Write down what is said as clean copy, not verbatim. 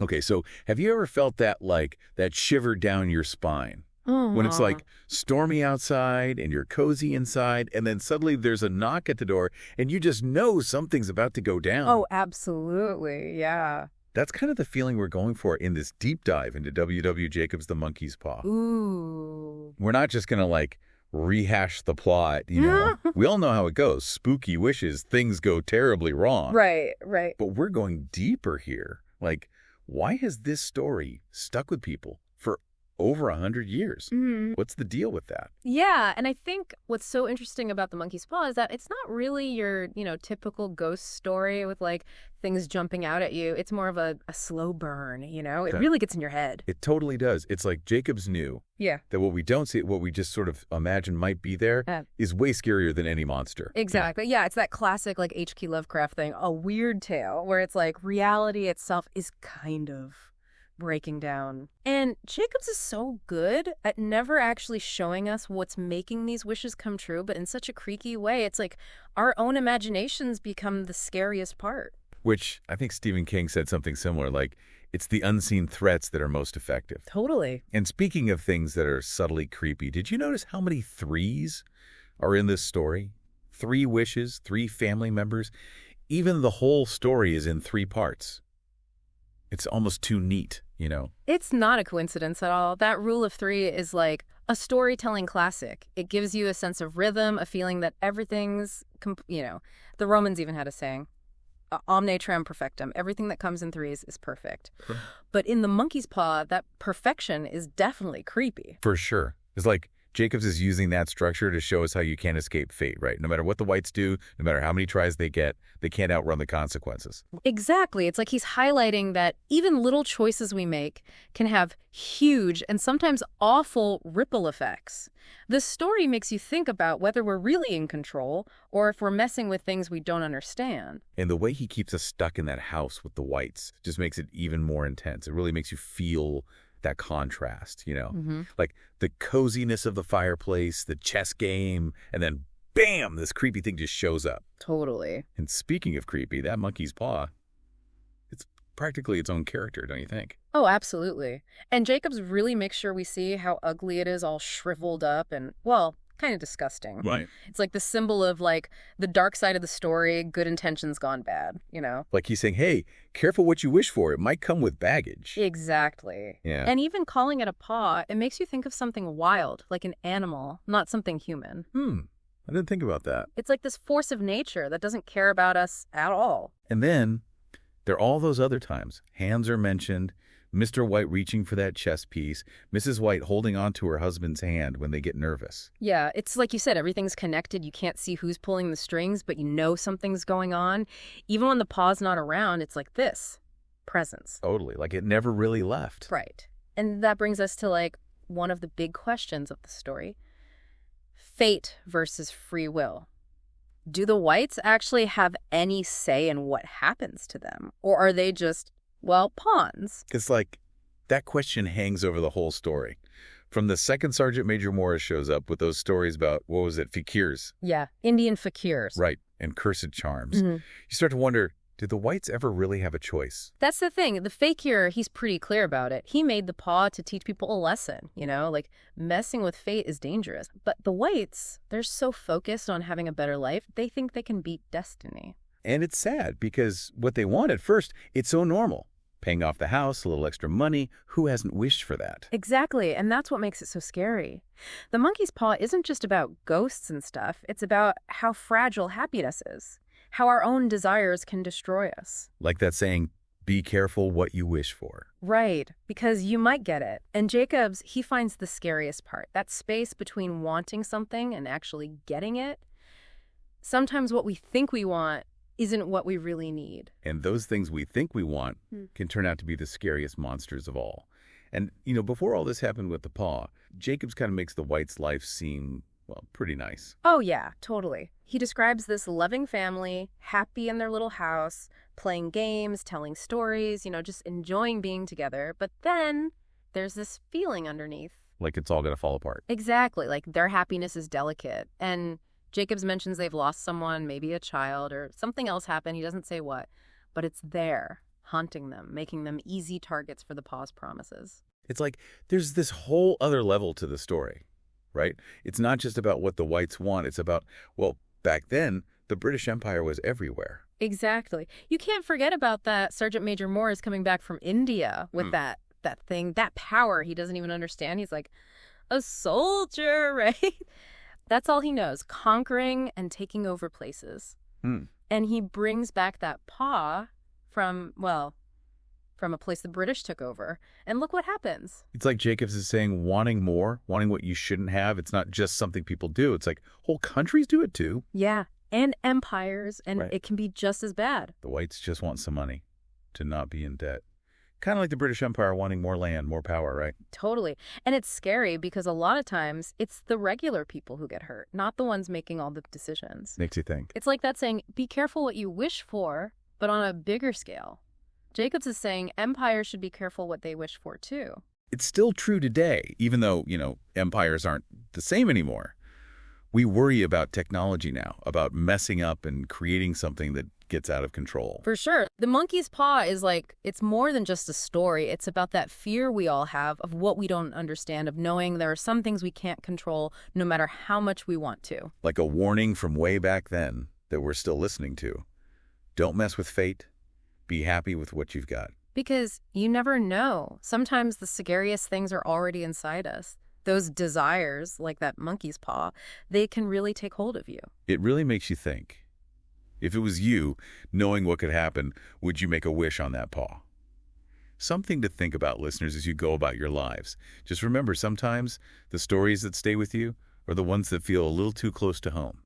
Okay, so have you ever felt that, like, that shiver down your spine? When it's, Oh, like, stormy outside and you're cozy inside, and then suddenly there's a knock at the door, and you just know something's about to go oh, down. absolutely. Yeah. That's kind of the feeling we're going for in this deep dive into W. W. Jacobs' The Monkey's Paw. Ooh. We're not just going to, like, rehash the plot. We all know how it goes. Spooky wishes, things go terribly wrong. Right, right. But we're going deeper here. Like, why has this story stuck with people for over 100 years? Mhm. What's the deal with that? Yeah, and I think what's so interesting about the monkey's paw is that it's not really your, typical ghost story with like things jumping out at you. It's more of a slow burn, It Okay. really gets in your head. It totally does. It's like Jacobs knew Yeah. that what we don't see, what we just sort of imagine might be there, Uh, is way scarier than any monster. exactly. Yeah, it's that classic like H.P. Lovecraft thing, a weird tale where it's like reality itself is kind of breaking down. And Jacobs is so good at never actually showing us what's making these wishes come true, but in such a creaky way. It's like our own imaginations become the scariest part. Which I think Stephen King said something similar, like, it's the unseen threats that are most effective. Totally. And speaking of things that are subtly creepy, did you notice how many threes are in this story? 3 wishes, 3 family members. Even the whole story is in 3 parts. It's almost too neat. It's not a coincidence at all. That rule of 3 is like a storytelling classic. It gives you a sense of rhythm, a feeling that everything's, the Romans even had a saying, omne tram perfectum. Everything that comes in threes is perfect. Right. But in the monkey's paw, that perfection is definitely creepy. For sure. It's like Jacobs is using that structure to show us how you can't escape fate, right? No matter what the whites do, no matter how many tries they get, they can't outrun the consequences. Exactly. It's like he's highlighting that even little choices we make can have huge and sometimes awful ripple effects. The story makes you think about whether we're really in control or if we're messing with things we don't understand. And the way he keeps us stuck in that house with the whites just makes it even more intense. It really makes you feel that contrast. Mm-hmm. Like the coziness of the fireplace, the chess game, and then bam, this creepy thing just shows up. Totally. And speaking of creepy, that monkey's paw, it's practically its own character, don't you think? Oh, absolutely. And Jacobs really makes sure we see how ugly it is, all shriveled up and, well, kind of disgusting. Right. It's like the symbol of, like, the dark side of the story, good intentions gone bad. Like he's saying, hey, careful what you wish for. It might come with baggage. Exactly. Yeah. And even calling it a paw, it makes you think of something wild, like an animal, not something human. I didn't think about that. It's like this force of nature that doesn't care about us at all. And then there are all those other times. Hands are mentioned, Mr. White reaching for that chess piece, Mrs. White holding on to her husband's hand when they get nervous. Yeah, it's like you said, everything's connected. You can't see who's pulling the strings, but you know something's going on. Even when the paw's not around, it's like this. Presence. Totally. Like it never really left. Right. And that brings us to, like, one of the big questions of the story. Fate versus free will. Do the whites actually have any say in what happens to them? Or are they just, well, pawns? It's like that question hangs over the whole story. From the second Sergeant Major Morris shows up with those stories about, what was it, fakirs, Yeah, Indian fakirs. right, and cursed charms. Mhm. You start to wonder, did the whites ever really have a choice? That's the thing. The fakir, he's pretty clear about it. He made the paw to teach people a lesson, like messing with fate is dangerous. But the whites, they're so focused on having a better life, they think they can beat destiny. And it's sad because what they want at first, it's so normal. Paying off the house, a little extra money, who hasn't wished for that? Exactly, and that's what makes it so scary. The monkey's paw isn't just about ghosts and stuff. It's about how fragile happiness is, how our own desires can destroy us. Like that saying, be careful what you wish for. Right, because you might get it. And Jacobs, he finds the scariest part, that space between wanting something and actually getting it. Sometimes what we think we want isn't what we really need. And those things we think we want can turn out to be the scariest monsters of all. And, before all this happened with the paw, Jacobs kind of makes the whites' life seem, well, pretty nice. Oh, yeah, totally. He describes this loving family, happy in their little house, playing games, telling stories, just enjoying being together. But then there's this feeling underneath. Like it's all going to fall apart. Exactly, like their happiness is delicate. And Jacobs mentions they've lost someone, maybe a child, or something else happened. He doesn't say what, but it's there, haunting them, making them easy targets for the paw's promises. It's like there's this whole other level to the story, right? It's not just about what the whites want. It's about, well, back then, the British Empire was everywhere. Exactly. You can't forget about that Sergeant Major Moore is coming back from India with that thing, that power he doesn't even understand. He's like, a soldier, right? That's all he knows, conquering and taking over places. And he brings back that paw from a place the British took over. And look what happens. It's like Jacobs is saying wanting more, wanting what you shouldn't have. It's not just something people do. It's like whole countries do it too. Yeah, and empires, and Right. it can be just as bad. The whites just want some money to not be in debt. Kind of like the British Empire wanting more land, more power, right? Totally. And it's scary because a lot of times it's the regular people who get hurt, not the ones making all the decisions. Makes you think. It's like that saying, be careful what you wish for, but on a bigger scale. Jacobs is saying empires should be careful what they wish for, too. It's still true today, even though, empires aren't the same anymore. We worry about technology now, about messing up and creating something that gets out of control. For sure. The monkey's paw is it's more than just a story. It's about that fear we all have of what we don't understand, of knowing there are some things we can't control no matter how much we want to. Like a warning from way back then that we're still listening to. Don't mess with fate. Be happy with what you've got. Because you never know. Sometimes the scariest things are already inside us. Those desires, like that monkey's paw, they can really take hold of you. It really makes you think. If it was you, knowing what could happen, would you make a wish on that paw? Something to think about, listeners, as you go about your lives. Just remember, sometimes the stories that stay with you are the ones that feel a little too close to home.